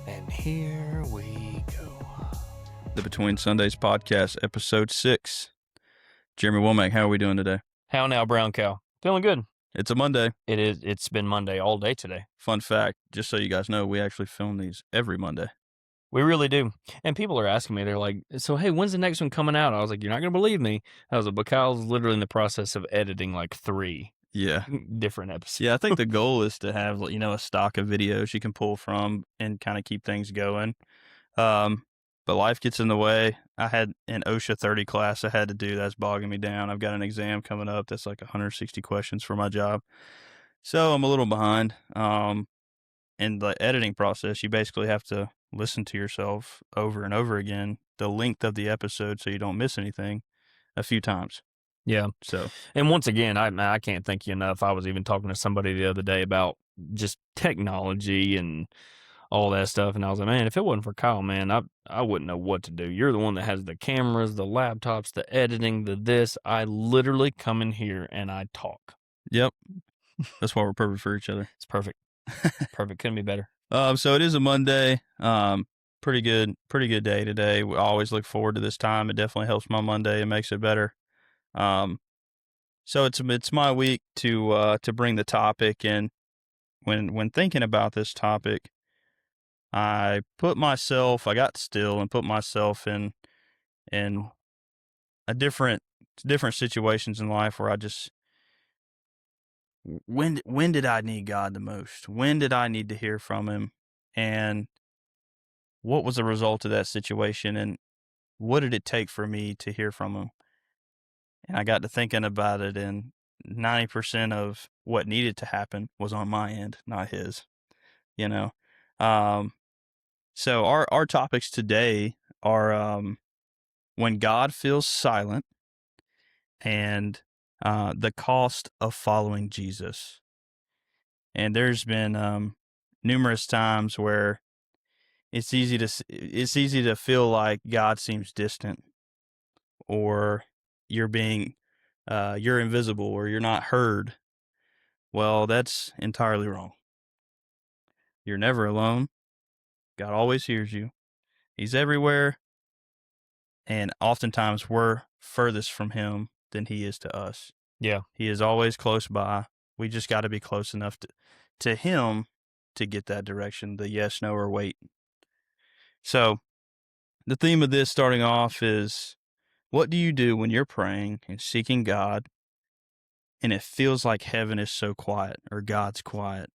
And here we go. The Between Sundays podcast, episode 6. Jeremy Womack, how are we doing today? How now, brown cow? Feeling good. It's a Monday. It is. It's been Monday all day today. Fun fact, just so you guys know, we actually film these every Monday. We really do. And people are asking me, they're like, so hey, when's the next one coming out? I was like, you're not going to believe me. I was like, but Kyle's literally in the process of editing like 3 different episodes. Yeah, I think the goal is to have, a stock of videos you can pull from and kind of keep things going. But life gets in the way. I had an OSHA 30 class I had to do that's bogging me down. I've got an exam coming up that's like 160 questions for my job. So I'm a little behind. In the editing process, you basically have to listen to yourself over and over again, the length of the episode, so you don't miss anything, a few times. Yeah. So, and once again, I can't thank you enough. I was even talking to somebody the other day about just technology and all that stuff, and I was like, man, if it wasn't for Kyle, man, I wouldn't know what to do. You're the one that has the cameras, the laptops, the editing, the this. I literally come in here and I talk. Yep. That's why we're perfect for each other. It's perfect. Perfect. Couldn't be better. So it is a Monday. Pretty good day today. We always look forward to this time. It definitely helps my Monday and makes it better. So it's my week to bring the topic, and when thinking about this topic, I got still and put myself in a different situations in life where I just, when did I need God the most? When did I need to hear from him? And what was the result of that situation? And what did it take for me to hear from him? And I got to thinking about it, and 90% of what needed to happen was on my end, not his, So our topics today are when God feels silent and the cost of following Jesus. And there's been numerous times where it's easy to feel like God seems distant, or you're invisible, or you're not heard. Well, that's entirely wrong. You're never alone. God always hears you. He's everywhere. And oftentimes we're furthest from him than he is to us. Yeah. He is always close by. We just got to be close enough to him to get that direction, the yes, no, or wait. So the theme of this starting off is, what do you do when you're praying and seeking God and it feels like heaven is so quiet or God's quiet?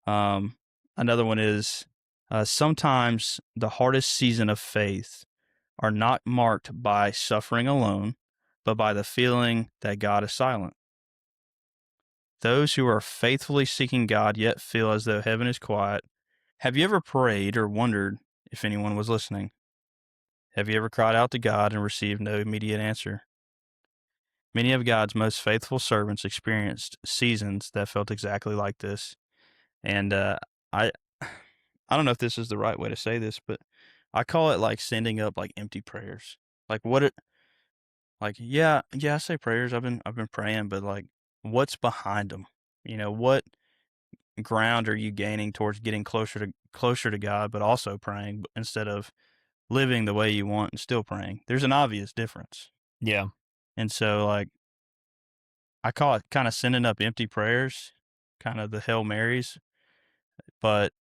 Another one is, sometimes the hardest season of faith are not marked by suffering alone, but by the feeling that God is silent. Those who are faithfully seeking God yet feel as though heaven is quiet. Have you ever prayed or wondered if anyone was listening? Have you ever cried out to God and received no immediate answer? Many of God's most faithful servants experienced seasons that felt exactly like this. And I don't know if this is the right way to say this, but I call it like sending up like empty prayers. I say prayers. I've been praying, but like, what's behind them? What ground are you gaining towards getting closer to God, but also praying instead of living the way you want and still praying? There's an obvious difference. Yeah. And so, like, I call it kind of sending up empty prayers, kind of the Hail Marys, but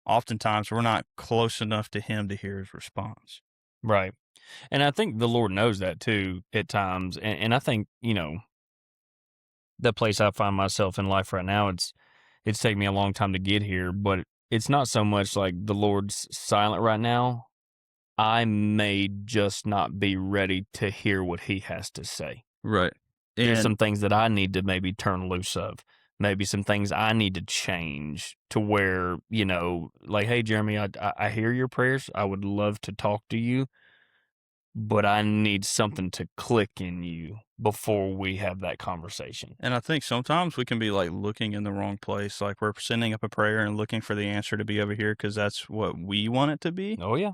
oftentimes we're not close enough to him to hear his response. Right. And I think the Lord knows that too at times. And I think, the place I find myself in life right now, it's taken me a long time to get here, but it's not so much like the Lord's silent right now. I may just not be ready to hear what he has to say. Right. There's some things that I need to maybe turn loose of. Maybe some things I need to change to where, like, hey, Jeremy, I hear your prayers. I would love to talk to you, but I need something to click in you before we have that conversation. And I think sometimes we can be like looking in the wrong place. Like, we're sending up a prayer and looking for the answer to be over here because that's what we want it to be. Oh, yeah.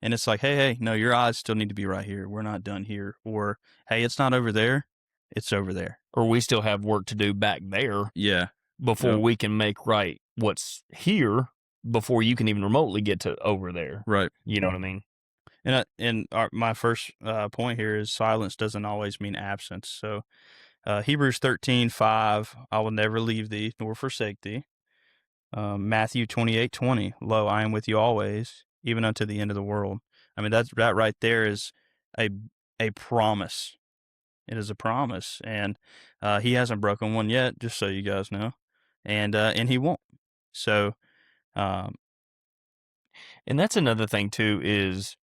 And it's like, hey, no, your eyes still need to be right here. We're not done here. Or, hey, it's not over there. It's over there. Or we still have work to do back there. Yeah. Before we can make right what's here before you can even remotely get to over there. Right. You know what I mean? My first point here is silence doesn't always mean absence. So Hebrews 13:5, I will never leave thee nor forsake thee. Matthew 28:20, lo, I am with you always, even unto the end of the world. I mean, that right there is a a promise. It is a promise, and he hasn't broken one yet, just so you guys know, and he won't. So, um, And that's another thing too is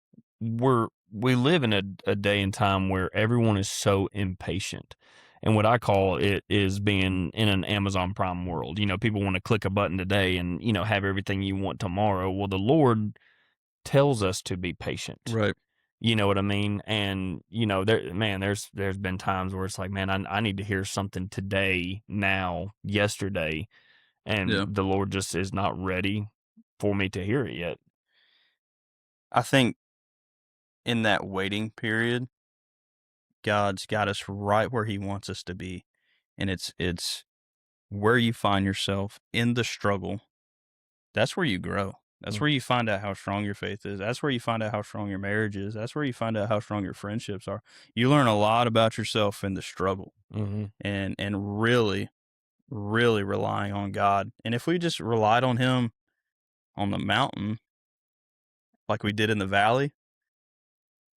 we live in a day and time where everyone is so impatient. And what I call it is being in an Amazon Prime world. You know, people want to click a button today and, you know, have everything you want tomorrow. Well, the Lord tells us to be patient. right, You know what I mean? And, you know, there's been times where it's like, man, I need to hear something today, now, yesterday, yeah. and the Lord just is not ready for me to hear it yet. I think in that waiting period, God's got us right where He wants us to be, and it's where you find yourself in the struggle. That's where you grow. That's Mm, where you find out how strong your faith is. That's where you find out how strong your marriage is. That's where you find out how strong your friendships are. You learn a lot about yourself in the struggle, mhm. and really, really relying on God. And if we just relied on Him on the mountain like we did in the valley,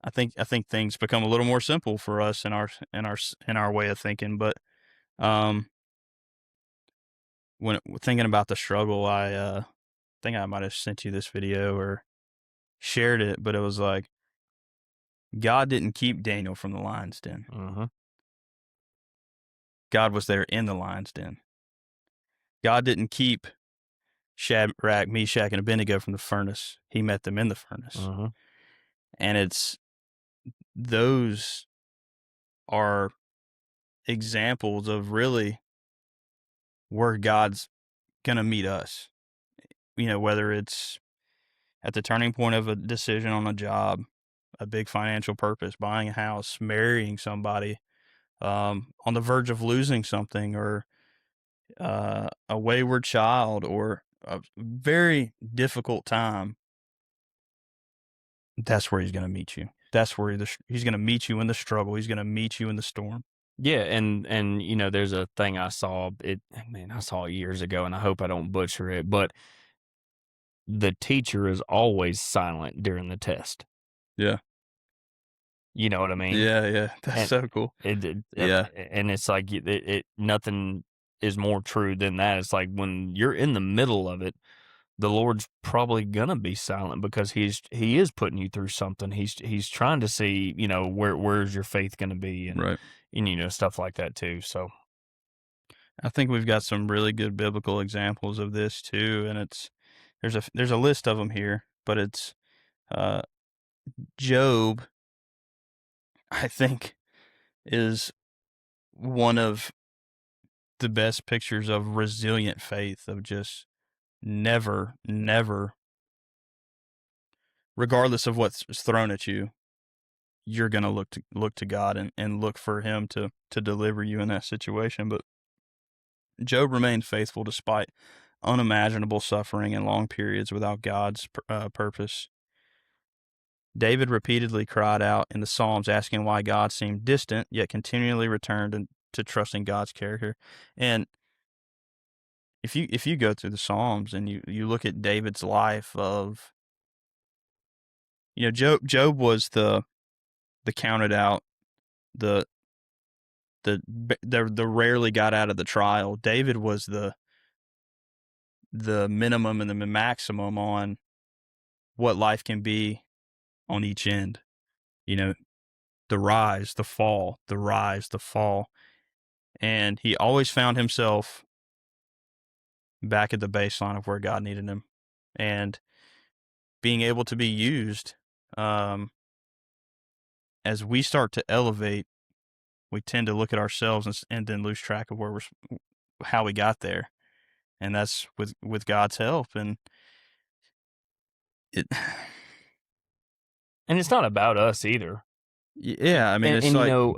I think things become a little more simple for us in our way of thinking. But um, when thinking about the struggle, I think I might have sent you this video or shared it, but it was like God didn't keep Daniel from the lion's den. Mhm. God was there in the lion's den. God didn't keep Shadrach, Meshach, and Abednego from the furnace. He met them in the furnace. Mhm. And it's those are examples of really where God's going to meet us. You know, whether it's at the turning point of a decision on a job, a big financial purpose, buying a house, marrying somebody, on the verge of losing something, or a wayward child, or a very difficult time. That's where He's going to meet you. That's where He's going to meet you in the struggle. He's going to meet you in the storm. Yeah, and you know, there's a thing I saw I saw it years ago, and I hope I don't butcher it, but the teacher is always silent during the test. Yeah. You know what I mean? Yeah. Yeah. That's And so cool. yep, Yeah. and it's like it nothing is more true than that. It's like when you're in the middle of it, the Lord's probably gonna be silent because he is putting you through something. He's trying to see, you know, where's your faith gonna be, Right. and you know, stuff like that too. So I think we've got some really good biblical examples of this too, and there's a list of them here, but it's uh, Job. I think is one of the best pictures of resilient faith, of just never, regardless of what's thrown at you, you're gonna look to God, and look for Him to deliver you in that situation. But Job remained faithful despite unimaginable suffering and long periods without God's purpose. David repeatedly cried out in the Psalms, asking why God seemed distant, yet continually returned to trusting God's character. And if you go through the Psalms and you look at David's life of, Job was the counted out, the the rarely got out of the trial. David was the minimum and the maximum on what life can be on each end. You know, the rise, the fall, the rise, the fall. And he always found himself back at the baseline of where God needed him, and being able to be used. As we start to elevate, we tend to look at ourselves and then lose track of how we got there. And that's with God's help. And it, and it's not about us either. yeah, I mean, it's And you like, know,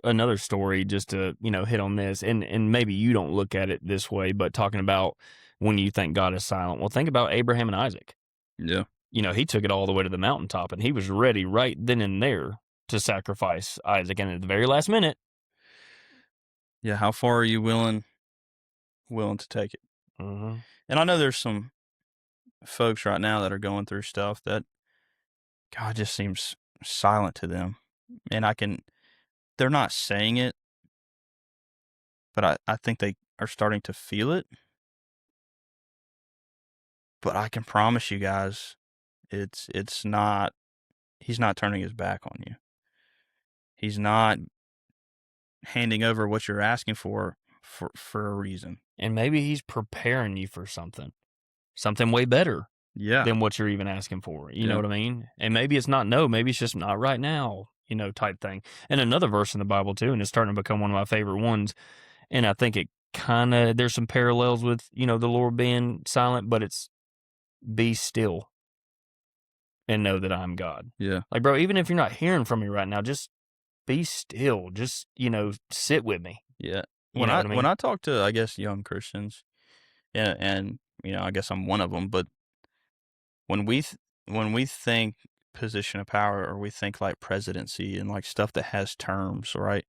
another story just to, you know, hit on this, and maybe you don't look at it this way, but talking about when you think God is silent. Well, think about Abraham and Isaac. Yeah. He took it all the way to the mountaintop, and he was ready right then and there to sacrifice Isaac. And at the very last minute, Yeah. How far are you willing to take it? mhm, And I know there's some folks right now that are going through stuff that God just seems silent to them. And they're not saying it, but I think they are starting to feel it. But I can promise you guys, it's not, he's not turning his back on you. He's not handing over what you're asking for a reason. and maybe he's preparing you for something way better Yeah. than what you're even asking for. You know Yeah. what I mean? And maybe it's not no, maybe it's just not right now, type thing. And another verse in the Bible too, and it's starting to become one of my favorite ones. And I think it kind of, there's some parallels with, the Lord being silent, but it's be still and know that I'm God. Yeah. Like, bro, even if you're not hearing from me right now, just be still. Just, sit with me. Yeah. You know what I When mean? I talk to, I guess, young Christians, and I guess I'm one of them, but when we think position of power, or we think like presidency and like stuff that has terms, right?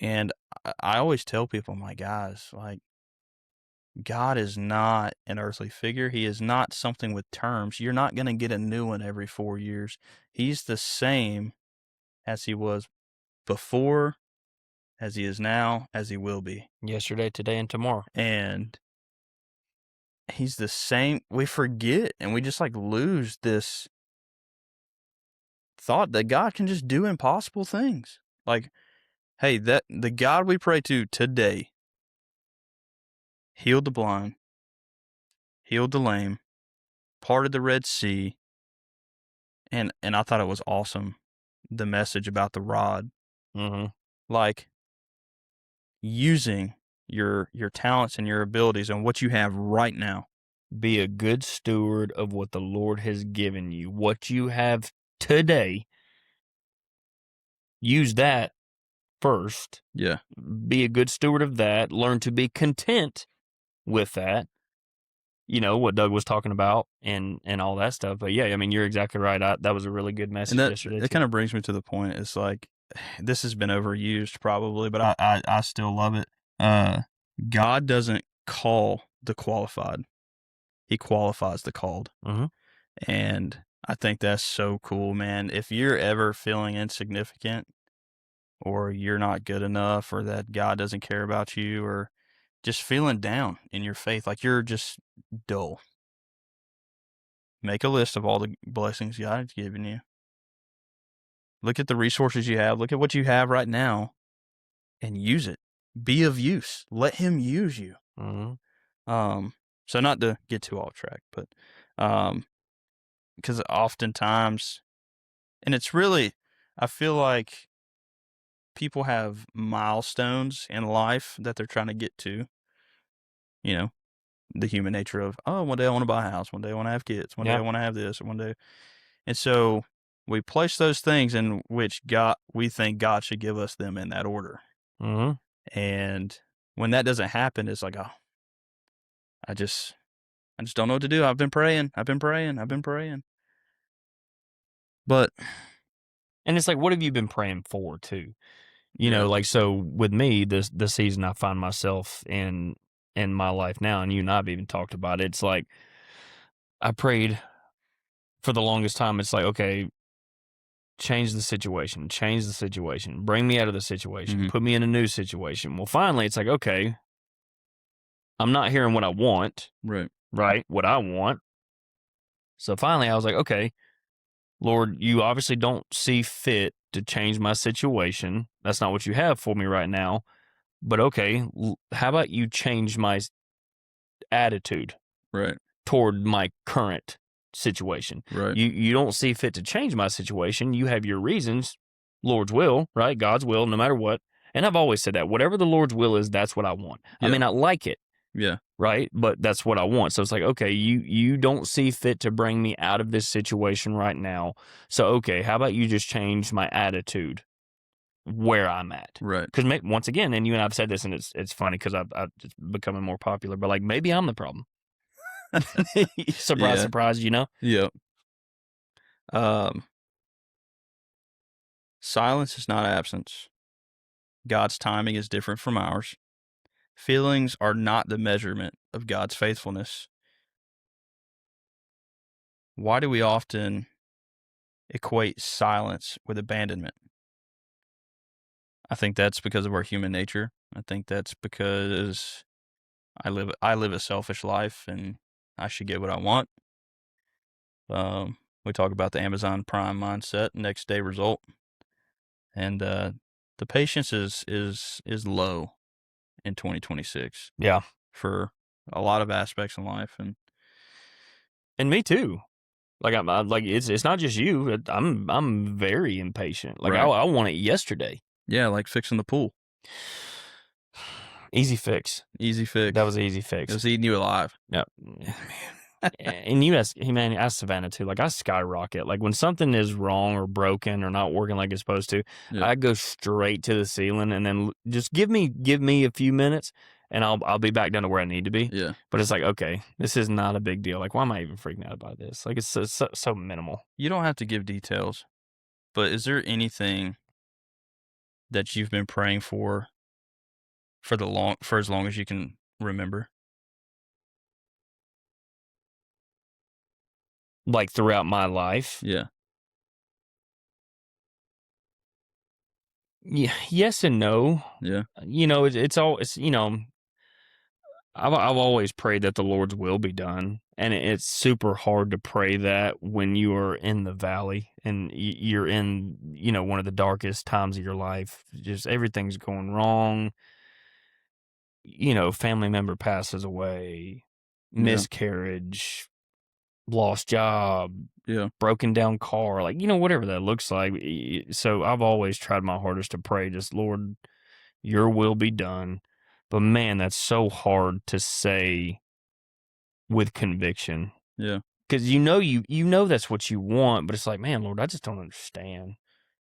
And I always tell people, my guys, like, God is not an earthly figure. He is not something with terms. You're not going to get a new one every 4 years. He's the same as he was before, as he is now, as he will be. Yesterday, today, and tomorrow. And he's the same. We forget, and we just like lose this thought that God can just do impossible things. Like, hey, that the God we pray to today healed the blind, healed the lame, parted the Red Sea, and I thought it was awesome, the message about the rod, Mm-hmm. like using your talents and your abilities and what you have right now. Be a good steward of what the Lord has given you. What you have today, use that first. Yeah. Be a good steward of that. Learn to be content with that. What Doug was talking about and all that stuff. But yeah, I mean, you're exactly right. That was a really good And message yesterday that too. kind of brings me to the point. It's like, this has been overused probably, but I still love it. God doesn't call the qualified. He qualifies the called. Mm-hmm. And I think that's so cool, man. If you're ever feeling insignificant, or you're not good enough, or that God doesn't care about you, or just feeling down in your faith, like you're just dull, make a list of all the blessings God has given you. Look at the resources you have. Look at what you have right now and use it. Be of use. Let him use you. Mm-hmm. So not to get too off track, but because oftentimes, and it's really, I feel like people have milestones in life that they're trying to get to. The human nature of, oh, one day I want to buy a house, one day I want to have kids, one day I Yeah. want to have this, or one day. And so we place those things in which we think God should give us them in that order. Mm-hmm. And when that doesn't happen, it's like, oh, I just don't know what to do. I've been praying. But And it's like, what have you been praying for too? yeah. Like, so with me, the season I find myself in my life now, and you and I've even talked about it. It's like I prayed for the longest time. It's like, okay, change the situation, bring me out of the situation, Mhm. put me in a new situation. Well, finally, it's like, okay, I'm not hearing what I want, Right. right? What I want. So finally, I was like, okay, Lord, you obviously don't see fit to change my situation. That's not what you have for me right now. But okay, how about you change my attitude Right. toward my current situation? Right. You don't see fit to change my situation. You have your reasons, Lord's will, right? God's will, no matter what. And I've always said that whatever the Lord's will is, that's what I want. I Yeah. may not like it, Yeah. right? But that's what I want. So it's like, okay, you don't see fit to bring me out of this situation right now. So okay, how about you just change my attitude where I'm at? Right. Because once again, and you and I've said this, and it's funny because it's becoming more popular. But like maybe I'm the problem. Surprise, Yeah. surprise, you know? Yep. Um, Silence is not absence. God's timing is different from ours. Feelings are not the measurement of God's faithfulness. Why do we often equate silence with abandonment? I think that's because of our human nature. I think that's because I live a selfish life and I should get what I want. We talk about the Amazon Prime mindset, next day result, and the patience is low in 2026 Yeah. for a lot of aspects in life, and And me too. Like I'm like it's not just you. I'm very impatient. Like right, I want it yesterday. yeah, like fixing the pool, Easy fix. easy That fix. was an easy It fix. was eating you alive. Yep. And you ask, hey man, ask Savannah too. Like I skyrocket. Like when something is wrong or broken or not working like it's supposed to, Yeah, I go straight to the ceiling and then just give me a few minutes and I'll be back down to where I need to be. yeah. But it's like, okay, this is not a big deal. Like why am I even freaking out about this? Like it's so minimal. You don't have to give details, but is there anything that you've been praying for as long as you can remember? Like throughout my life. Yeah, Yeah, yes and no. yeah, You know, it's all it's you know, I've always prayed that the Lord's will be done, and it's super hard to pray that when you are in the valley and you're in one of the darkest times of your life. Just everything's going wrong. Family member passes away, yeah, miscarriage, lost job, yeah, broken down car, like whatever that looks like. So I've always tried my hardest to pray, just Lord, your will be done. But man, that's so hard to say with conviction yeah, because you know that's what you want, but it's like, man, Lord, I just don't understand.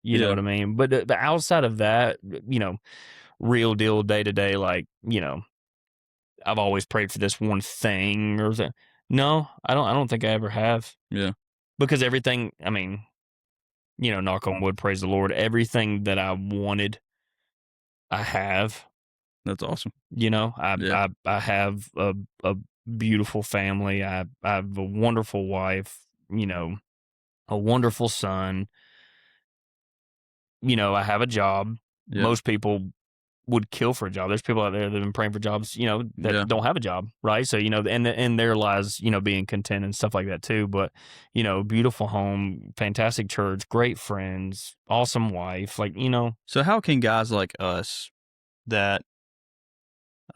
You know yeah, what I mean? But the outside of that, real deal day to day, like I've always prayed for this one thing or that. No, I don't. I don't think I ever have yeah. because everything. I mean, knock on wood, praise the Lord. Everything that I wanted, I have. That's awesome. I Yeah, I I have a beautiful family. I have a wonderful wife. A wonderful son. I have a job. yeah, Most people would kill for a job. There's people out there that have been praying for jobs, that yeah. don't have a job, right? So, and there lies, being content and stuff like that too. But, beautiful home, fantastic church, great friends, awesome wife, like, So how can guys like us that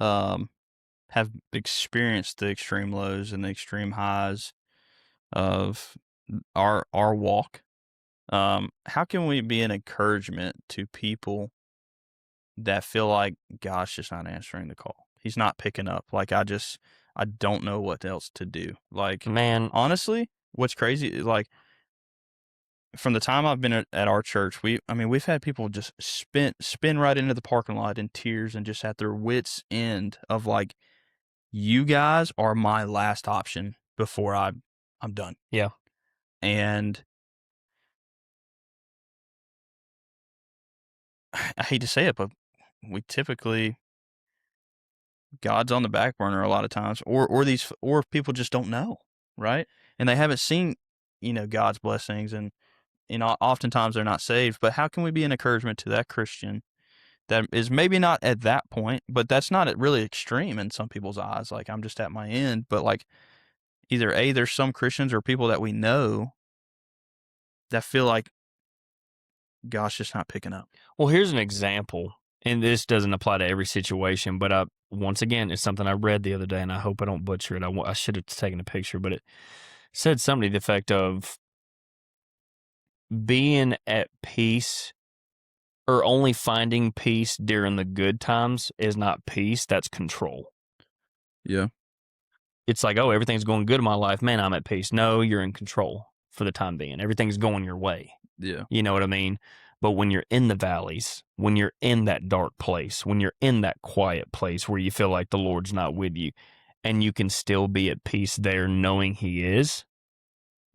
um have experienced the extreme lows and the extreme highs of our walk, how can we be an encouragement to people that feel like God's just not answering the call? He's not picking up. Like I don't know what else to do. Like man, honestly, what's crazy is like from the time I've been at our church, we've had people just spin right into the parking lot in tears and just at their wits end of like, you guys are my last option before I'm done. yeah. And I hate to say it, but we typically God's on the back burner a lot of times, or people just don't know, right? And they haven't seen, God's blessings, and oftentimes they're not saved. But how can we be an encouragement to that Christian that is maybe not at that point, but that's not really extreme in some people's eyes? Like I'm just at my end, but like either there's some Christians or people that we know that feel like God's just not picking up. Well, here's an example, and this doesn't apply to every situation, but once again, it's something I read the other day, and I hope I don't butcher it. I should have taken a picture, but it said something to the effect of being at peace or only finding peace during the good times is not peace, that's control. Yeah, It's like, oh, everything's going good in my life. Man, I'm at peace. No, you're in control for the time being. Everything's going your way. yeah, You know what I mean? But when you're in the valleys, when you're in that dark place, when you're in that quiet place where you feel like the Lord's not with you, and you can still be at peace there knowing he is,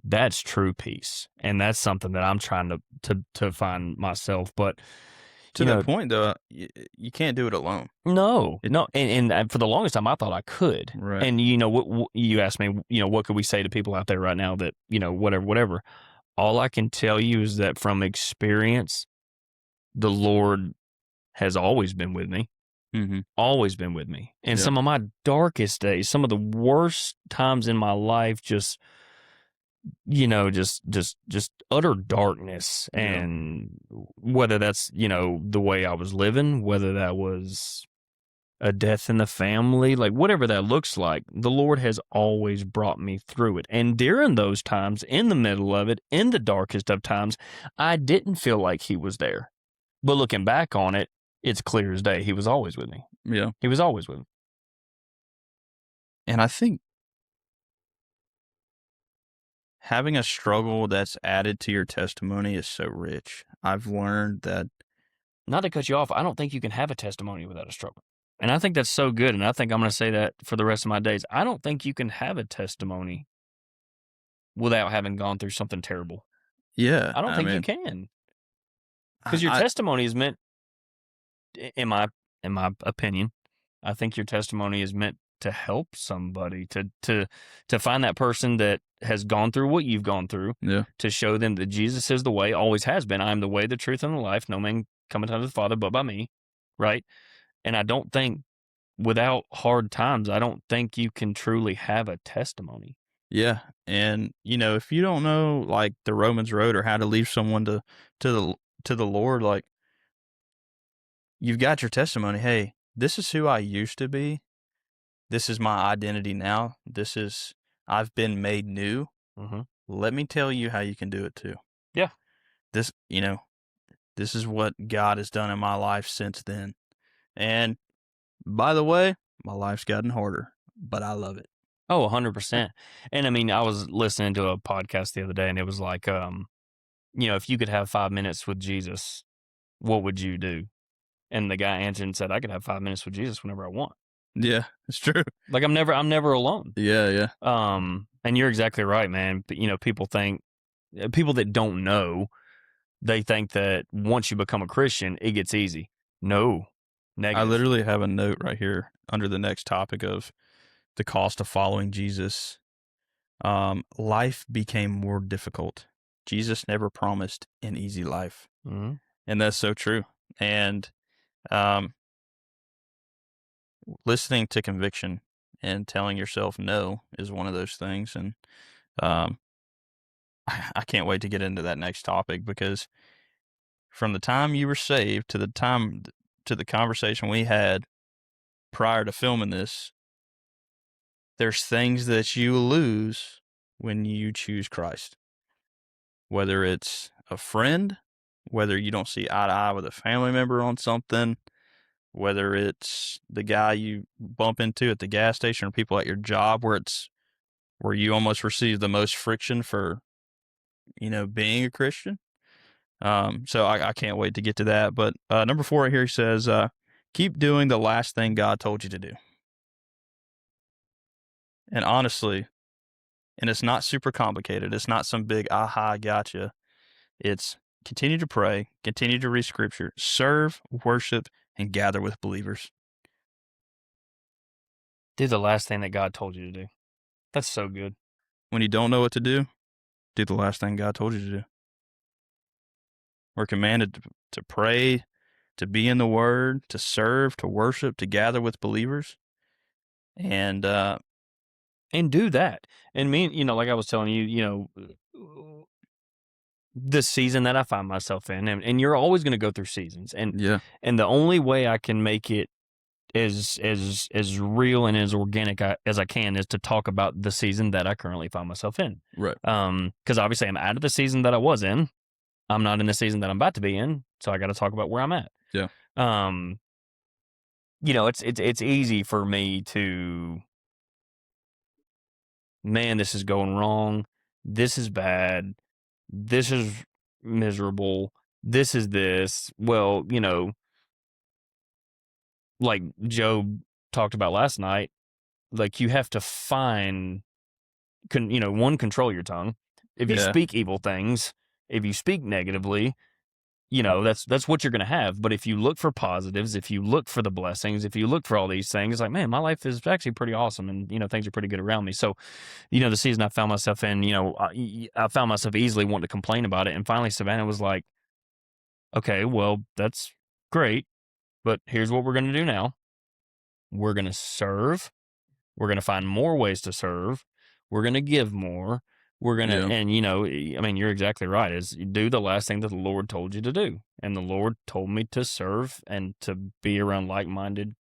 that's true peace. And that's something that I'm trying to find myself. But, To you that know, point, though, you can't do it alone. no, It no. And for the longest time, I thought I could. Right. And, you know, what you asked me, you know, what could we say to people out there right now that, you know, whatever. All I can tell you is that from experience, the Lord has always been with me. Mhm. Always been with me. And Yeah. some of my darkest days, some of the worst times in my life, just, you know, just utter darkness. Yeah. And whether that's, you know, the way I was living, whether that was a death in the family, like whatever that looks like, the Lord has always brought me through it. And during those times, in the middle of it, in the darkest of times, I didn't feel like he was there. But looking back on it, it's clear as day. He was always with me. Yeah. He was always with me. And I think having a struggle that's added to your testimony is so rich. I've learned that. Not to cut you off, I don't think you can have a testimony without a struggle. And I think that's so good. And I think I'm going to say that for the rest of my days. I don't think you can have a testimony without having gone through something terrible. Yeah, I don't I think you mean, can. I, Because your I testimony is meant, in my opinion, I think your testimony is meant to help somebody, to find that person that has gone through what you've gone through, yeah, to show them that Jesus is the way, always has been. I am the way, the truth, and the life. No man cometh unto the Father but by me, right? And I don't think without hard times, I don't think you can truly have a testimony. yeah. And if you don't know like the Romans road or how to lead someone to the to the Lord, like you've got your testimony. Hey, this is who I used to be. This is my identity now. I've been made new. Mm-hmm. Let me tell you how you can do it too. Yeah. This, this is what God has done in my life since then. And by the way, my life's gotten harder, but I love it. Oh, 100%. And I mean, I was listening to a podcast the other day and it was like, if you could have 5 minutes with Jesus, what would you do? And the guy answered and said, I could have 5 minutes with Jesus whenever I want. Yeah, it's true. Like I'm never alone. Yeah, yeah. And you're exactly right, man. But, people that don't know, they think that once you become a Christian, it gets easy. No, I negative. literally have a note right here under the next topic of the cost of following Jesus. Life became more difficult. Jesus never promised an easy life. Mm-hmm. And that's so true. And um, listening to conviction and telling yourself no is one of those things. And um, I can't wait to get into that next topic because from the time you were saved to the conversation we had prior to filming this, there's things that you lose when you choose Christ. Whether it's a friend, whether you don't see eye to eye with a family member on something, whether it's the guy you bump into at the gas station or people at your job where you almost receive the most friction for, being a Christian. So I can't wait to get to that. But number 4 right here, he says, keep doing the last thing God told you to do. And honestly, and it's not super complicated. It's not some big aha gotcha. It's continue to pray, continue to read scripture, serve, worship, and gather with believers. Do the last thing that God told you to do. That's so good. When you don't know what to do the last thing God told you to do. We're commanded to pray, to be in the word, to serve, to worship, to gather with believers. And do that. And me, like I was telling you, the season that I find myself in, and you're always going to go through seasons, and yeah, and the only way I can make it as real and as organic as I can is to talk about the season that I currently find myself in. right. Because obviously I'm out of the season that I was in. I'm not in the season that I'm about to be in, so I got to talk about where I'm at. Yeah. It's easy for me to, man, this is going wrong. This is bad. This is miserable. This is this. Well, like Job talked about last night, like, you have to find, one, control your tongue. If you Yeah. speak evil things, if you speak negatively, that's what you're going to have. But if you look for positives, if you look for the blessings, if you look for all these things, like, man, my life is actually pretty awesome, and things are pretty good around me. So, the season I found myself in, I found myself easily wanting to complain about it, and finally Savannah was like, "Okay, well, that's great, but here's what we're going to do now. We're going to serve. We're going to find more ways to serve. We're going to give more. We're going to," Yeah. and, I mean, you're exactly right, is you do the last thing that the Lord told you to do. And the Lord told me to serve and to be around like-minded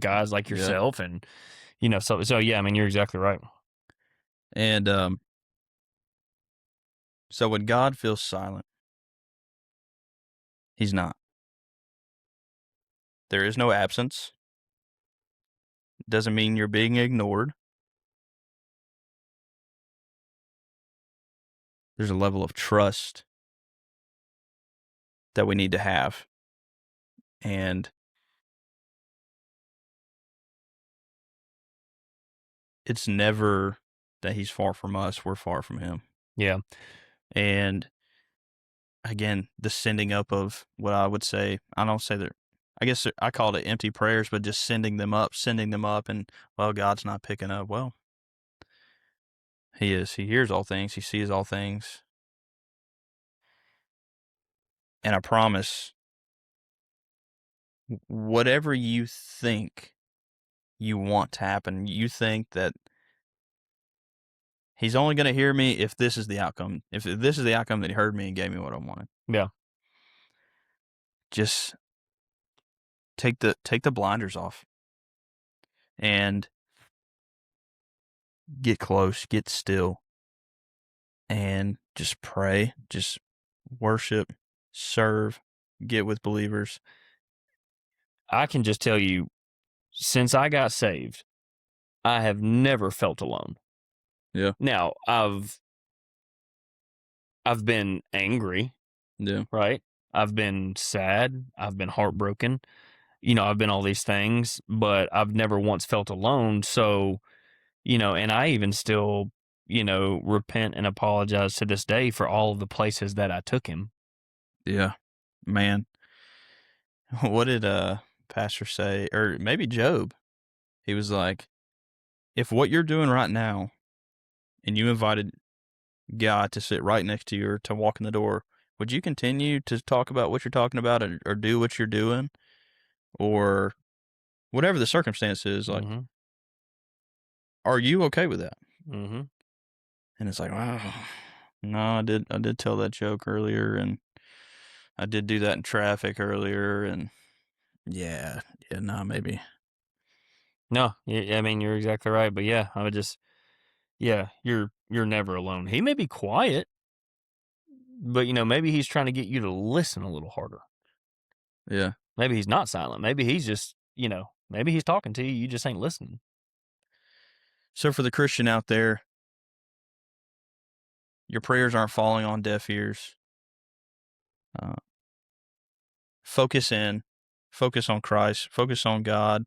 guys like Yeah. yourself. And, so yeah, I mean, you're exactly right. And so when God feels silent, he's not. There is no absence. Doesn't mean you're being ignored. There's a level of trust that we need to have. And it's never that he's far from us, we're far from him. Yeah. And again, the sending up of what I would say, I don't say that, I guess I call it empty prayers, but just sending them up, and, well, God's not picking up. Well, he is. He hears all things, he sees all things. And I promise, whatever you think you want to happen, you think that he's only going to hear me if this is the outcome. If this is the outcome, that he heard me and gave me what I wanted. Yeah. Just take the blinders off and get close, get still, and just pray, just worship, serve, get with believers. I can just tell you, since I got saved, I have never felt alone. Yeah. Now, I've been angry, Yeah. right? I've been sad, I've been heartbroken, I've been all these things, but I've never once felt alone. So, and I even still, repent and apologize to this day for all of the places that I took him. Yeah. Man. What did Pastor say? Or maybe Job. He was like, if what you're doing right now and you invited God to sit right next to you or to walk in the door, would you continue to talk about what you're talking about, or do what you're doing, or whatever the circumstance is? Like, Mhm. are you okay with that? Mhm. And it's like, wow, no, I did tell that joke earlier, and I did do that in traffic earlier, and yeah, no, maybe. No, I mean, you're exactly right, but yeah, I would just, yeah, you're never alone. He may be quiet, but, maybe he's trying to get you to listen a little harder. Yeah. Maybe he's not silent. Maybe he's just, maybe he's talking to you, you just ain't listening. So for the Christian out there, your prayers aren't falling on deaf ears. Uh, focus in, focus on Christ, focus on God.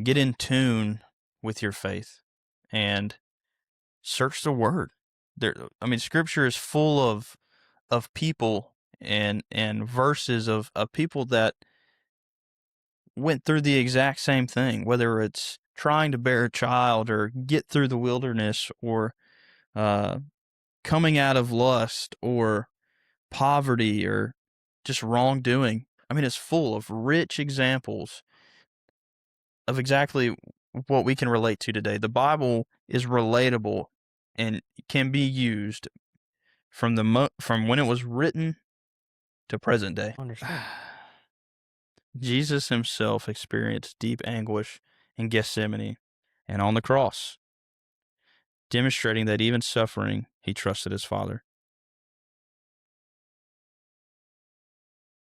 Get in tune with your faith, and search the Word. I mean, Scripture is full of people and verses of people that went through the exact same thing, whether it's trying to bear a child or get through the wilderness, or uh, coming out of lust, or poverty, or just wrongdoing. I mean, it's full of rich examples of exactly what we can relate to today. The Bible is relatable and can be used from from when it was written to present day. Understood. Jesus himself experienced deep anguish in Gethsemane and on the cross, demonstrating that even suffering, he trusted his Father.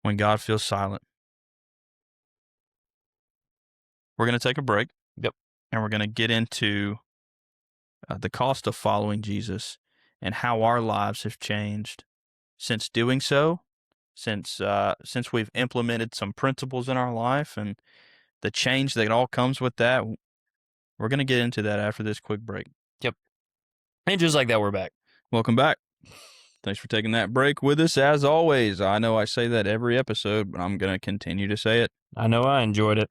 When God feels silent, we're going to take a break. Yep. And we're going to get into the cost of following Jesus and how our lives have changed since doing so, since we've implemented some principles in our life, and the change that all comes with that. We're going to get into that after this quick break. Yep. And just like that, we're back. Welcome back. Thanks for taking that break with us, as always. I know I say that every episode, but I'm going to continue to say it. I know I enjoyed it.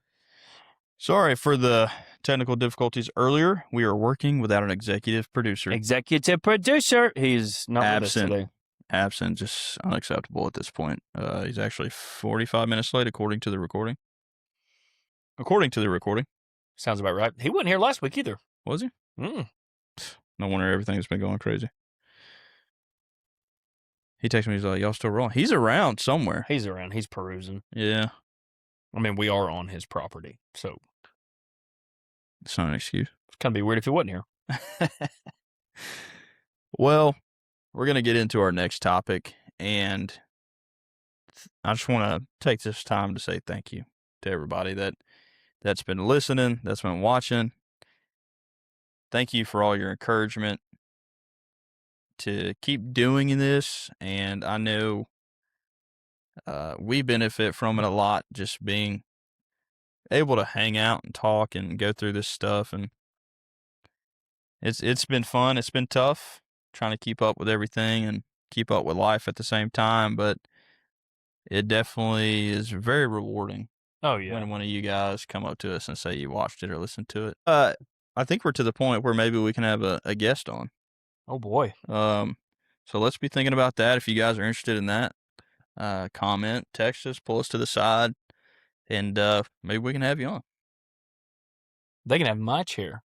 Sorry for the technical difficulties earlier. We are working without an executive producer. Executive producer. He's not with us today. Absent, just unacceptable at this point. He's actually 45 minutes late, according to the recording. Sounds about right. He wasn't here last week either. Was he? Mm. No wonder everything's been going crazy. He texted me, he's like, y'all still rolling? He's around somewhere. He's around. He's perusing. Yeah. I mean, we are on his property, so. It's not an excuse. It's kind of be weird if he wasn't here. Well, we're going to get into our next topic, and I just want to take this time to say thank you to everybody that's been listening, that's been watching. Thank you for all your encouragement to keep doing this, and I know we benefit from it a lot, just being able to hang out and talk and go through this stuff, and it's been fun. It's been tough trying to keep up with everything and keep up with life at the same time, but it definitely is very rewarding. Oh, yeah. When one of you guys come up to us and say you watched it or listened to it. I think we're to the point where maybe we can have a guest on. Oh, boy. So let's be thinking about that. If you guys are interested in that, comment, text us, pull us to the side, and maybe we can have you on. They can have my chair.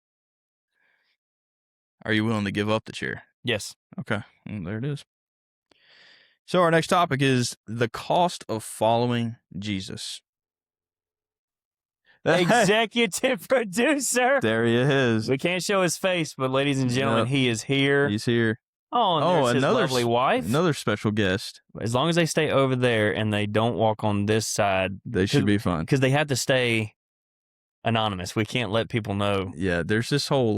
Are you willing to give up the chair? Yes. Okay, well, there it is. So our next topic is the cost of following Jesus. Executive producer. There he is. We can't show his face, but ladies and gentlemen, he is here. He's here. Oh, and there's his lovely wife. Another special guest. As long as they stay over there and they don't walk on this side, they should be fine. Because they have to stay anonymous. We can't let people know. Yeah, there's this whole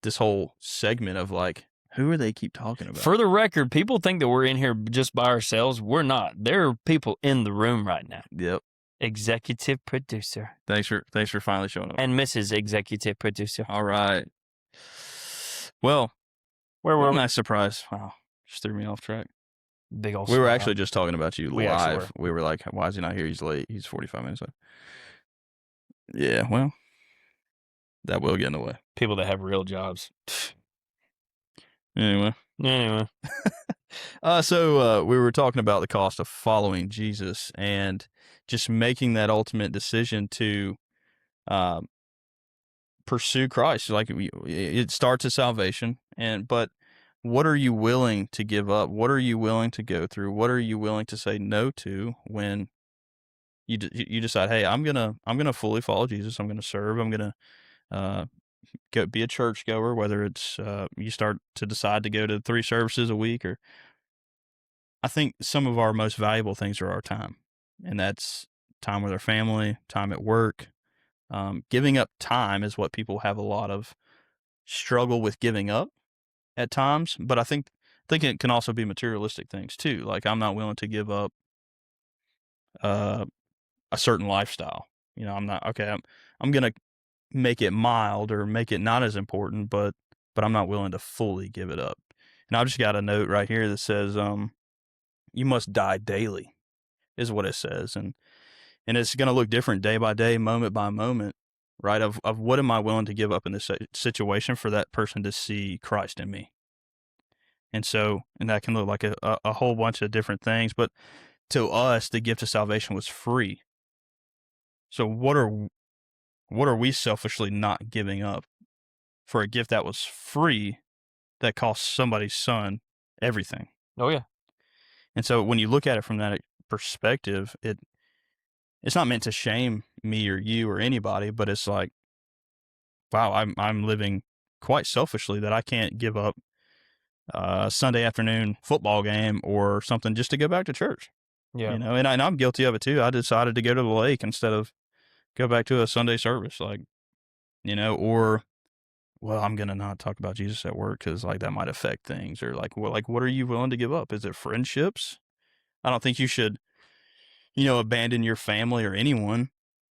this whole segment of who are they keep talking about? For the record, people think that we're in here just by ourselves. We're not. There are people in the room right now. Yep. Executive producer. Thanks for finally showing up. And Mrs. Executive producer. All right. Well, where were we? Nice surprise. Wow. Just threw me off track. Big old We were actually just talking about you we live. We were like, why is he not here? He's late. He's 45 minutes late. Yeah, well, that will get in the way. People that have real jobs. Anyway. So we were talking about the cost of following Jesus and just making that ultimate decision to pursue Christ. It starts at salvation, but what are you willing to give up? What are you willing to go through? What are you willing to say no to when you decide, hey, I'm gonna fully follow Jesus. I'm gonna serve. I'm gonna go be a churchgoer. Whether it's you start to decide to go to 3 services a week, or I think some of our most valuable things are our time, and that's time with our family, time at work. Giving up time is what people have a lot of struggle with giving up at times, but I think it can also be materialistic things too. Like, I'm not willing to give up a certain lifestyle. I'm not, okay, I'm going to make it mild or make it not as important, but I'm not willing to fully give it up. And I've just got a note right here that says, you must die daily is what it says. And it's going to look different day by day, moment by moment, right? Of what am I willing to give up in this situation for that person to see Christ in me? And that can look like a whole bunch of different things, but to us, the gift of salvation was free. So what are we selfishly not giving up for a gift that was free that cost somebody's son everything? Oh, yeah. And so when you look at it from that perspective, it's not meant to shame me or you or anybody, but it's like, wow, I'm living quite selfishly that I can't give up a Sunday afternoon football game or something just to go back to church. Yeah. And I'm guilty of it too. I decided to go to the lake instead of go back to a Sunday service, or, well, I'm going to not talk about Jesus at work because that might affect things, or what are you willing to give up? Is it friendships? I don't think you should, abandon your family or anyone,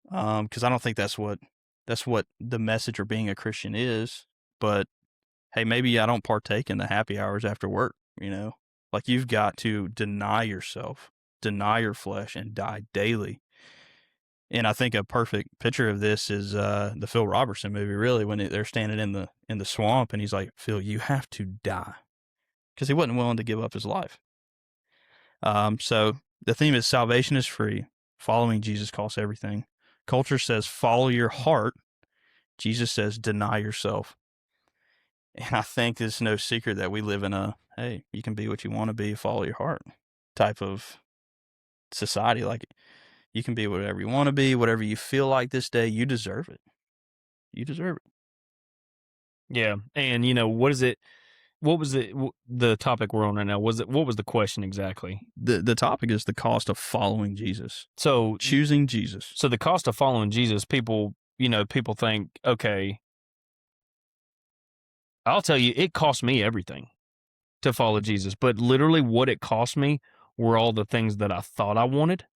because I don't think that's what That's what the message of being a Christian is. But hey, maybe I don't partake in the happy hours after work, you know? Like, you've got to deny yourself, deny your flesh, and die daily. And I think a perfect picture of this is the Phil Robertson movie, really, when they're standing in the swamp, and he's like, "Phil, you have to die," because he wasn't willing to give up his life. So the theme is salvation is free. Following Jesus costs everything. Culture says follow your heart. Jesus says deny yourself. And I think it's no secret that we live in a, hey, you can be what you want to be, follow your heart type of society. Like, you can be whatever you want to be, whatever you feel like this day, you deserve it. You deserve it. Yeah, and what is it? What was the topic we're on right now? What was the question exactly? The topic is the cost of following Jesus, So choosing Jesus. so the cost of following Jesus, people think, okay, I'll tell you, it cost me everything to follow Jesus, but literally what it cost me were all the things that I thought I wanted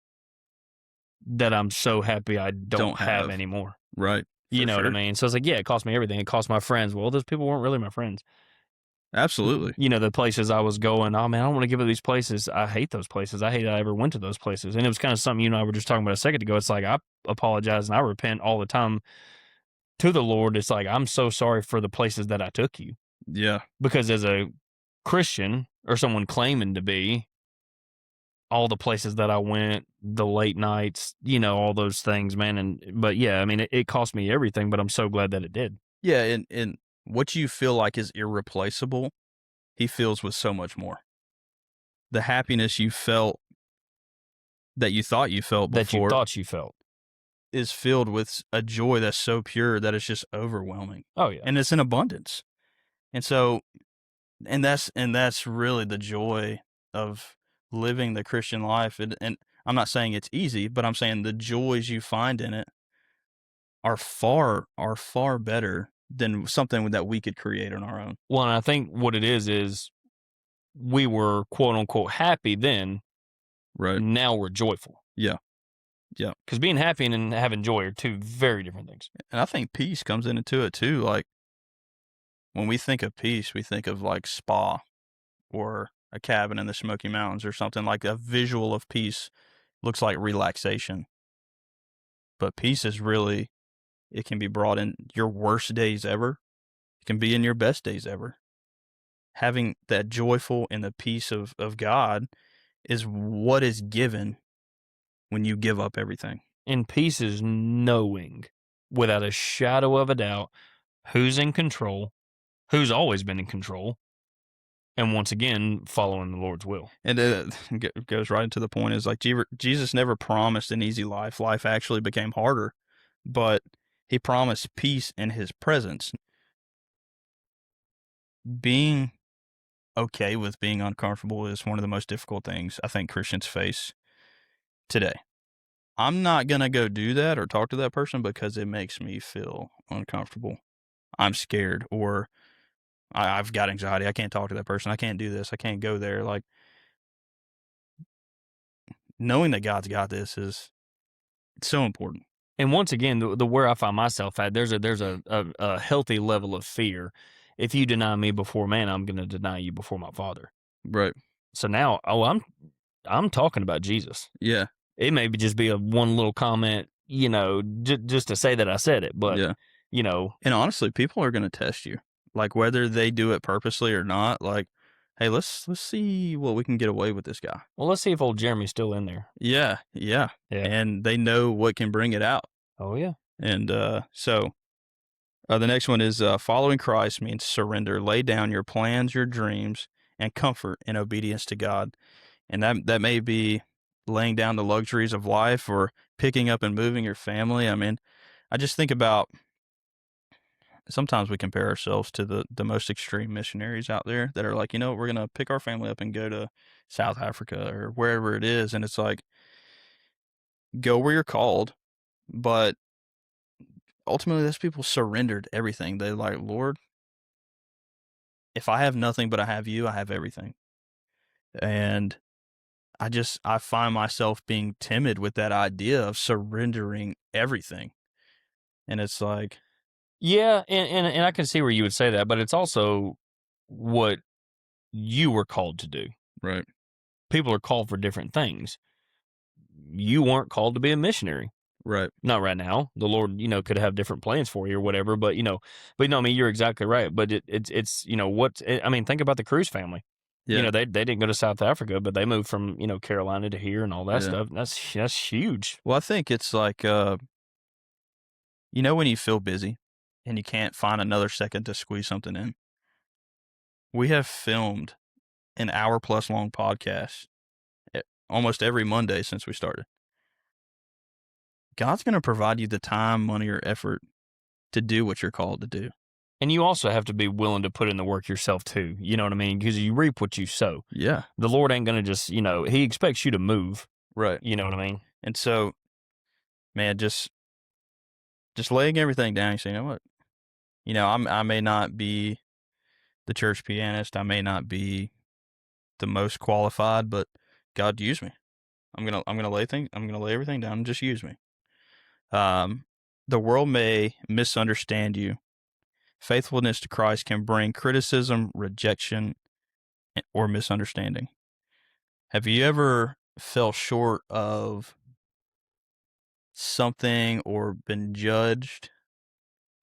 that I'm so happy I don't Don't have have. anymore. Right. You For know what I sure. mean? So it's like, yeah, it cost me everything. It cost my friends. Well, those people weren't really my friends. Absolutely. The places I was going, oh man, I don't want to give up these places. I hate those places. I hate I ever went to those places. And it was kind of something you and I were just talking about a second ago. It's like, I apologize and I repent all the time to the Lord. It's like, I'm so sorry for the places that I took you. Yeah. Because as a Christian or someone claiming to be, all the places that I went, the late nights, all those things, man. But yeah, I mean, it cost me everything, but I'm so glad that it did. Yeah. And what you feel like is irreplaceable, he feels with so much more. The happiness you felt that you thought you felt That you before thought you felt. is filled with a joy that's so pure that it's just overwhelming. Oh yeah. And it's in abundance. And so, and that's really the joy of living the Christian life. And I'm not saying it's easy, but I'm saying the joys you find in it are far better than something that we could create on our own. Well, and I think what it is we were quote unquote happy then. Right. Now we're joyful. Yeah. Yeah. Because being happy and having joy are two very different things. And I think peace comes into it too. Like, when we think of peace, we think of like spa or a cabin in the Smoky Mountains or something. Like, a visual of peace looks like relaxation. But peace is really, it can be brought in your worst days ever. It can be in your best days ever. Having that joyful and the peace of God is what is given when you give up everything. And peace is knowing without a shadow of a doubt who's in control, who's always been in control, and once again, following the Lord's will. And it goes right into the point is like Jesus never promised an easy life. Life actually became harder, but he promised peace in his presence. Being okay with being uncomfortable is one of the most difficult things I think Christians face today. I'm not going to go do that or talk to that person because it makes me feel uncomfortable. I'm scared, or I've got anxiety. I can't talk to that person. I can't do this. I can't go there. Like, knowing that God's got this is so important. And once again, the where I find myself at, there's a healthy level of fear. If you deny me before man, I'm going to deny you before my Father. Right. So now, I'm talking about Jesus. Yeah. It may be just be a one little comment, just to say that I said it, but Yeah. And honestly, people are going to test you, like, whether they do it purposely or not. Like, hey, let's see what we can get away with this guy. well, let's see if old Jeremy's still in there. Yeah. Yeah. Yeah. And they know what can bring it out. Oh yeah. And so the next one is following Christ means surrender. Lay down your plans, your dreams, and comfort in obedience to God. And that may be laying down the luxuries of life or picking up and moving your family. I mean, I just think about, sometimes we compare ourselves to the most extreme missionaries out there that are like, we're going to pick our family up and go to South Africa or wherever it is. And it's like, go where you're called. But ultimately, those people surrendered everything. They're like, Lord, if I have nothing but I have you, I have everything. And I find myself being timid with that idea of surrendering everything. And it's like, Yeah, and I can see where you would say that, but it's also what you were called to do. right, People are called for different things. You weren't called to be a missionary. right, Not right now. The Lord, could have different plans for you or whatever. But no, I mean, you're exactly right. But it's I mean, think about the Cruz family. yeah, They didn't go to South Africa, but they moved from Carolina to here and all that yeah. stuff. That's huge. Well, I think it's like, when you feel busy and you can't find another second to squeeze something in. We have filmed an hour plus long podcast almost every Monday since we started. God's going to provide you the time, money, or effort to do what you're called to do. And you also have to be willing to put in the work yourself too. You know what I mean? Because you reap what you sow. Yeah. The Lord ain't gonna just He expects you to move. Right. You know what I mean? And so, man, just laying everything down. You say, you know what? I may not be the church pianist. I may not be the most qualified, but God use me. I'm gonna lay everything down and just use me. The world may misunderstand you. Faithfulness to Christ can bring criticism, rejection, or misunderstanding. Have you ever fell short of something or been judged?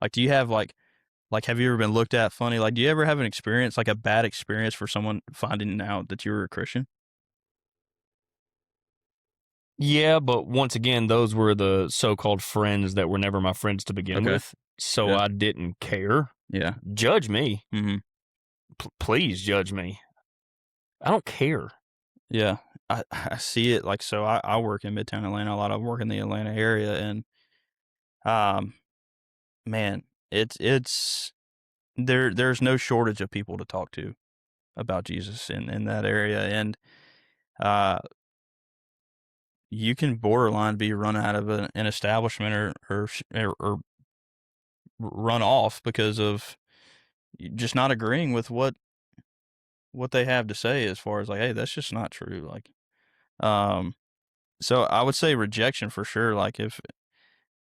Like, do you have have you ever been looked at funny? Like, do you ever have an experience, like a bad experience for someone finding out that you were a Christian? Yeah, but once again, those were the so-called friends that were never my friends to begin Okay. with, so Yeah. I didn't care. Yeah. Judge me, Mm-hmm. please judge me. I don't care. Yeah. I see it. Like, so I work in Midtown Atlanta a lot. I work in the Atlanta area, and um, man, it's there's no shortage of people to talk to about Jesus in that area, and uh, you can borderline be run out of an establishment or run off because of just not agreeing with what they have to say, as far as like, hey, that's just not true. Like, um, so I would say rejection for sure. Like, if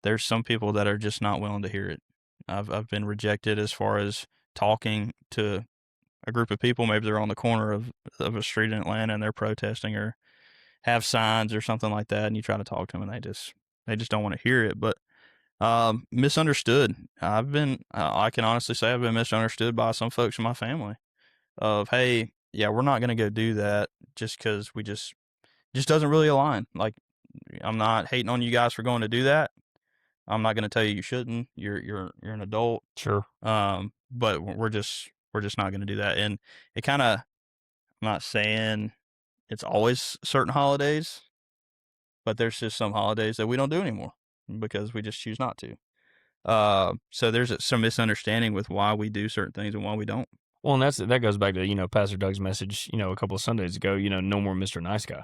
there's some people that are just not willing to hear it. I've been rejected as far as talking to a group of people. Maybe they're on the corner of a street in Atlanta and they're protesting or have signs or something like that, and you try to talk to them and they just don't want to hear it. But misunderstood. I can honestly say I've been misunderstood by some folks in my family. Of, hey, yeah, we're not gonna go do that just because we just doesn't really align. Like, I'm not hating on you guys for going to do that. I'm not gonna tell you shouldn't. You're an adult. Sure. But we're just not gonna do that. And it kind of, I'm not saying it's always certain holidays, but there's just some holidays that we don't do anymore because we just choose not to. So there's some misunderstanding with why we do certain things and why we don't. Well, and that goes back to Pastor Doug's message a couple of Sundays ago. No more Mr. Nice Guy.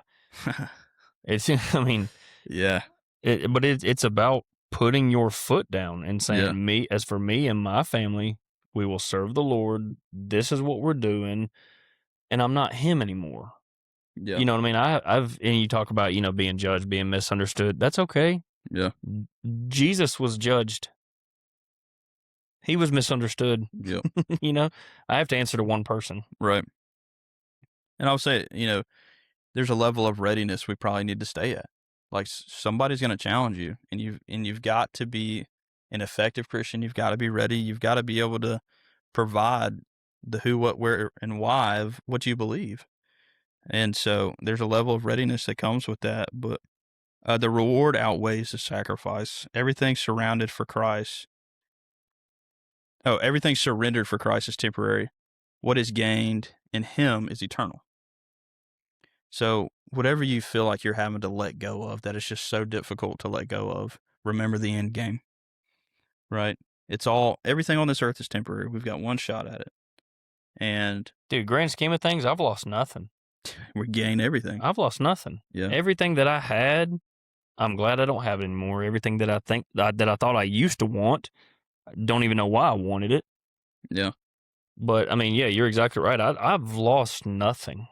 It's I mean, Yeah. but it's about putting your foot down and saying, Yeah. as for me and my family, we will serve the Lord. This is what we're doing, and I'm not him anymore. Yeah. You know what I mean? And you talk about being judged, being misunderstood. That's okay. Yeah. Jesus was judged. He was misunderstood. Yeah. I have to answer to one person. Right. And I'll say, there's a level of readiness we probably need to stay at. Like, somebody's going to challenge you, and you've got to be an effective Christian. You've got to be ready. You've got to be able to provide the who, what, where, and why of what you believe. And so there's a level of readiness that comes with that. But the reward outweighs the sacrifice. Everything surrounded for Christ. Oh, everything surrendered for Christ is temporary. What is gained in Him is eternal. So whatever you feel like you're having to let go of, that is just so difficult to let go of, remember the end game, right? Everything on this earth is temporary. We've got one shot at it. And Dude, grand scheme of things, I've lost nothing. we gain everything. I've lost nothing. Yeah. Everything that I had, I'm glad I don't have it anymore. Everything that I thought I used to want, I don't even know why I wanted it. Yeah. But I mean, yeah, you're exactly right. I've lost nothing.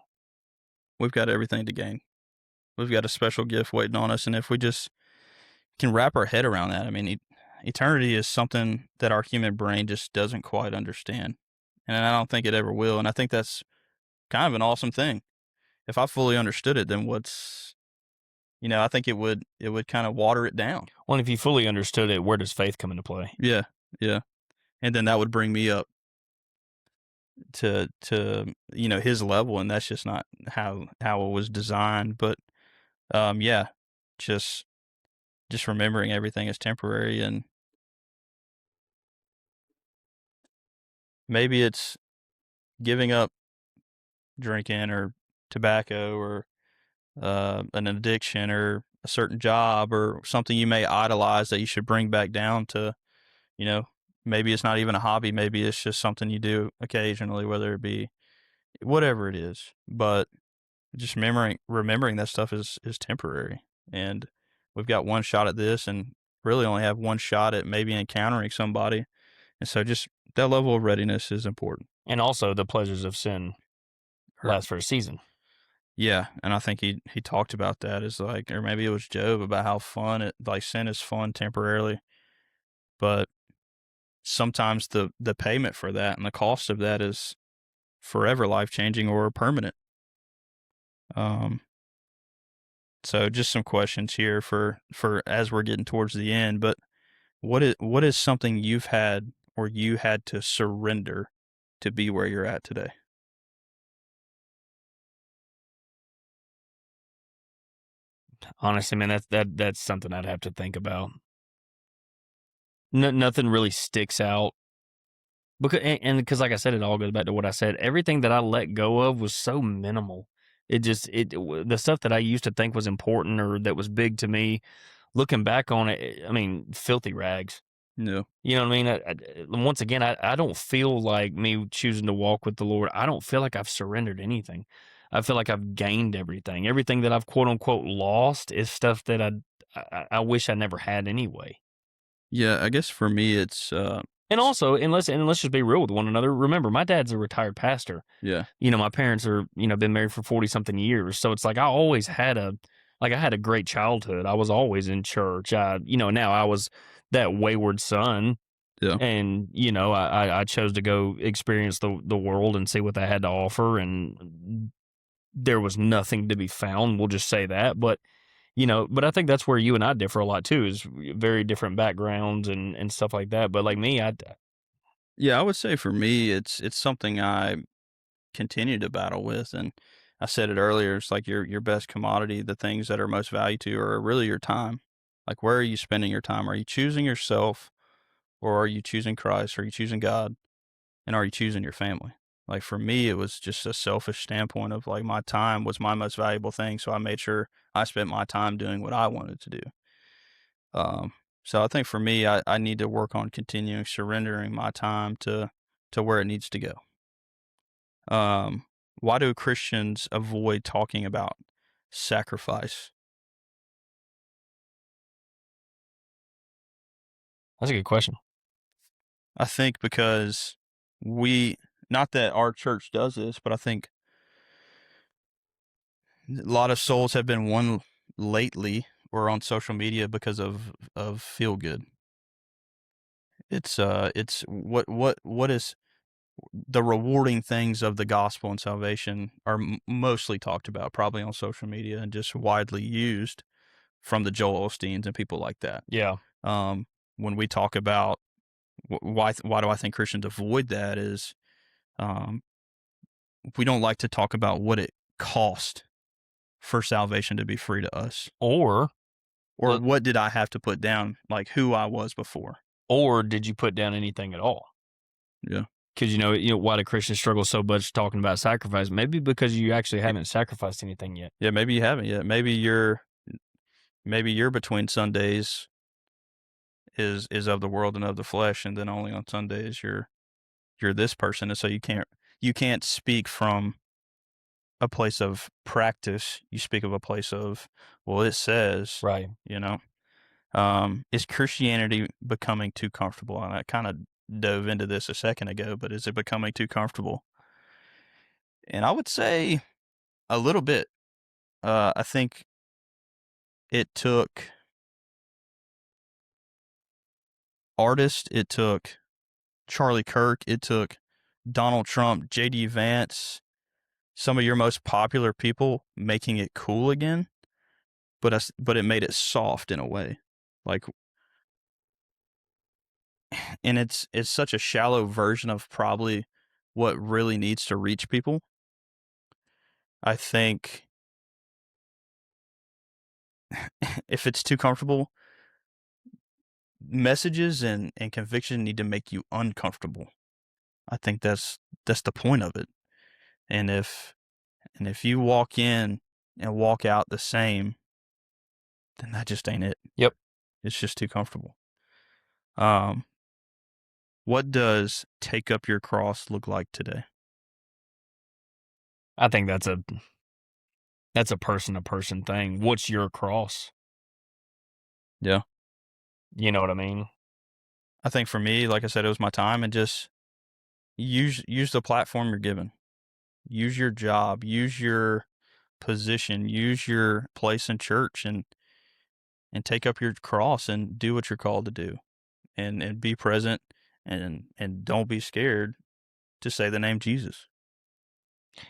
We've got everything to gain. We've got a special gift waiting on us. And if we just can wrap our head around that, I mean, eternity is something that our human brain just doesn't quite understand, and I don't think it ever will. And I think that's kind of an awesome thing. If I fully understood it, then I think it would kind of water it down. Well, if you fully understood it, where does faith come into play? Yeah, yeah, and then that would bring me up to his level, and that's just not how it was designed. But yeah, just just remembering everything is temporary, and maybe it's giving up drinking or tobacco or an addiction or a certain job or something you may idolize that you should bring back down to, you know, maybe it's not even a hobby. Maybe it's just something you do occasionally, whether it be whatever it is. But just remembering that stuff is temporary. And we've got one shot at this and really only have one shot at maybe encountering somebody. And so just that level of readiness is important. And also, the pleasures of sin Right. last for a season. Yeah, and I think he talked about that as like, or maybe it was Job about how fun it like sin is fun temporarily, but sometimes the payment for that and the cost of that is forever life changing or permanent. Um, so just some questions here for as we're getting towards the end. But what is something you've had or you had to surrender to be where you're at today? Honestly, man, that's something I'd have to think about. Nothing really sticks out because, like I said, it all goes back to what I said. Everything that I let go of was so minimal. The stuff that I used to think was important or that was big to me. Looking back on it, I mean, filthy rags. No. You know what I mean? Once again, I don't feel like me choosing to walk with the Lord. I don't feel like I've surrendered anything. I feel like I've gained everything. Everything that I've quote unquote lost is stuff that I wish I never had anyway. Yeah, I guess for me it's And also, and let's just be real with one another. Remember, my dad's a retired pastor. yeah, My parents are, been married for 40 something years. So it's like I always had I had a great childhood. I was always in church. Now I was that wayward son. yeah. And, I chose to go experience the world and see what they had to offer. And there was nothing to be found. We'll just say that. But I think that's where you and I differ a lot too, is very different backgrounds and stuff like that. But like me, Yeah, I would say for me it's something I continue to battle with, and I said it earlier, it's like your best commodity, the things that are most valued to you are really your time. Like where are you spending your time? Are you choosing yourself or are you choosing Christ? Are you choosing God? And are you choosing your family? Like for me, it was just a selfish standpoint of like my time was my most valuable thing. So I made sure I spent my time doing what I wanted to do. Um, so I think for me, I need to work on continuing surrendering my time to where it needs to go. Um, why do Christians avoid talking about sacrifice? that's a good question. I think because we, not that our church does this, but I think a lot of souls have been won lately or on social media because of feel good. It's what is the rewarding things of the gospel and salvation are mostly talked about probably on social media and just widely used from the Joel Osteens and people like that. Yeah. Um, when we talk about why do I think Christians avoid that is um, we don't like to talk about what it cost for salvation to be free to us, Or, or look, what did I have to put down, like who I was before. or did you put down anything at all? Yeah, Because why do Christians struggle so much talking about sacrifice? Maybe because you actually haven't sacrificed anything yet. yeah. Maybe you haven't yet. Maybe you're between Sundays is of the world and of the flesh, and then only on Sundays you're this person, and so you can't speak from a place of practice. You speak of a place of, well, it says, Right. you know, is Christianity becoming too comfortable? And I kind of dove into this a second ago, but is it becoming too comfortable? And I would say a little bit. I think it took artists, it took Charlie Kirk, it took Donald Trump, JD Vance, some of your most popular people making it cool again, but it made it soft in a way. Like, and it's such a shallow version of probably what really needs to reach people. I think if it's too comfortable, messages and conviction need to make you uncomfortable. I think that's the point of it. And if you walk in and walk out the same, then that just ain't it. Yep. It's just too comfortable. Um, what does take up your cross look like today? I think that's a person to person thing. What's your cross? Yeah. You know what I mean? I think for me, like I said, it was my time, and just use the platform you're given. Use your job, use your position, use your place in church, and take up your cross and do what you're called to do. And be present, and don't be scared to say the name Jesus.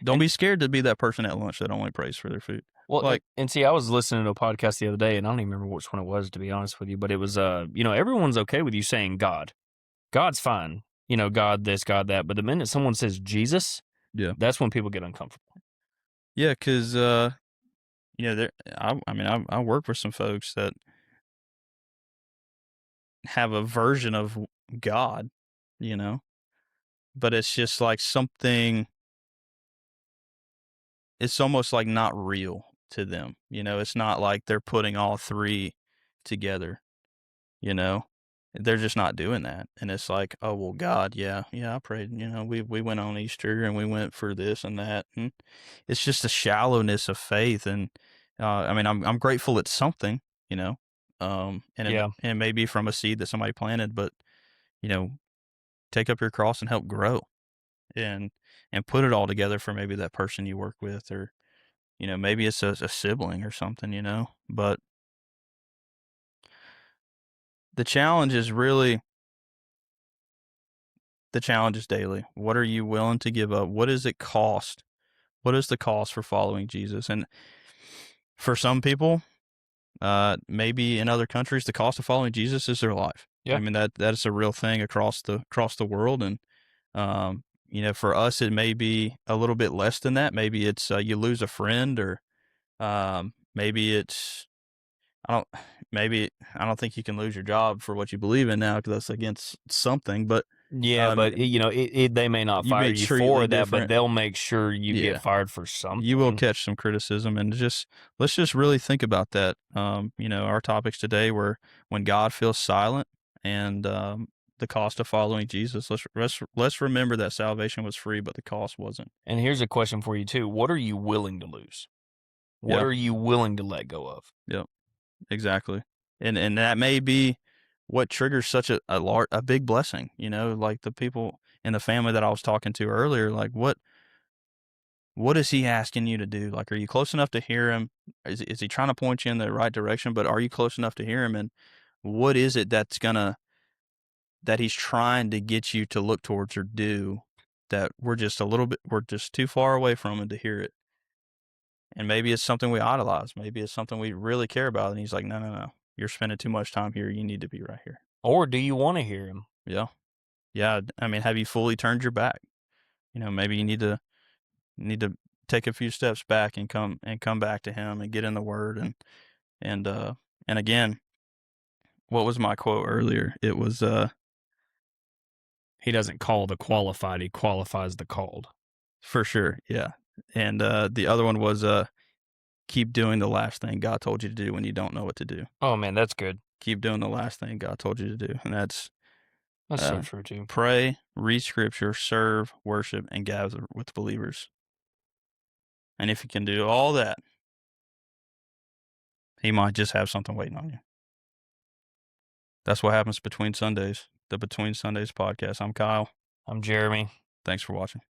Don't And be scared to be that person at lunch that only prays for their food. well, Like, and see, I was listening to a podcast the other day, and I don't even remember which one it was, to be honest with you. But it was, everyone's okay with you saying God. God's fine. God this, God that. But the minute someone says Jesus, yeah, that's when people get uncomfortable. yeah, because there. I mean, I work with some folks that have a version of God, you know, but it's just like something. It's almost like not real to them. It's not like they're putting all three together. you know they're just not doing that, and it's like, oh well, God, yeah, I prayed, we went on Easter and we went for this and that, and it's just a shallowness of faith. And I mean, I'm grateful it's something, and Yeah. it may be from a seed that somebody planted, but you know take up your cross and help grow, and put it all together for maybe that person you work with, or maybe it's a sibling or something, but the challenge is really the challenge is daily. What are you willing to give up? What does it cost? What is the cost for following Jesus? And for some people, maybe in other countries, the cost of following Jesus is their life. I Yeah. mean, that is a real thing across the world. And for us, it may be a little bit less than that. Maybe it's you lose a friend, or maybe it's I don't I don't think you can lose your job for what you believe in now, because that's against something. But Yeah, um, but they may not you fire may you treat me for that, but different. they'll make sure you get Yeah. fired for You will something. catch some criticism, and let's just really think about that. Our topics today were when God feels silent, and the cost of following Jesus. Let's remember that salvation was free, but the cost wasn't. And here's a question for you too. What are you willing to lose? What Yeah, are you willing to let go of? yep, exactly. And that may be what triggers such a big blessing. Like the people in the family that I was talking to earlier. Like, what is he asking you to do? Like, are you close enough to hear him? Is he trying to point you in the right direction? But are you close enough to hear him? And what is it that he's trying to get you to look towards or do, that we're just too far away from him to hear it? And maybe it's something we idolize. Maybe it's something we really care about. And he's like, no, no, no. You're spending too much time here. You need to be right here. Or do you want to hear him? Yeah. Yeah. I mean, have you fully turned your back? Maybe you need to take a few steps back and come back to him and get in the word. And again, what was my quote earlier? It was He doesn't call the qualified, he qualifies the called. for sure, yeah. And the other one was keep doing the last thing God told you to do when you don't know what to do. Oh man, that's good. Keep doing the last thing God told you to do, and that's That's so true too. pray, read scripture, serve, worship, and gather with believers. And if you can do all that, he might just have something waiting on you. That's what happens between Sundays. The Between Sundays podcast. I'm Kyle. I'm Jeremy. Thanks for watching.